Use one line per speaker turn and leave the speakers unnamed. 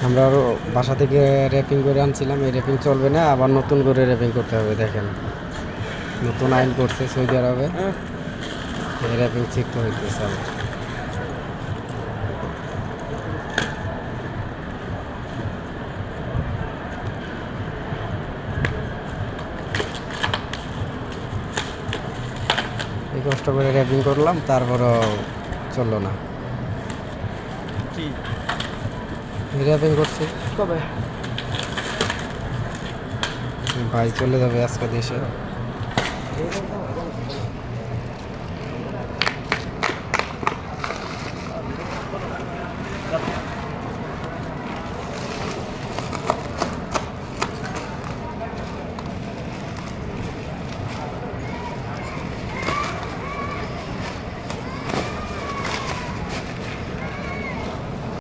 আমরা আরও বাসা থেকে র্যাপিং করে আনছিলাম, এই র্যাপিং চলবে না, আবার নতুন করে র্যাপিং করতে হবে। দেখেন নতুন আইন করছে সৌদি আরবে, এই র্যাপিং শিখতে হইতেছে আবার। এই কষ্ট করে র্যাপিং করলাম, তারপরও চললো না।
কি
র্যাপিং করছি,
কবে?
ভাই চলে যাবে আজকে দেশে।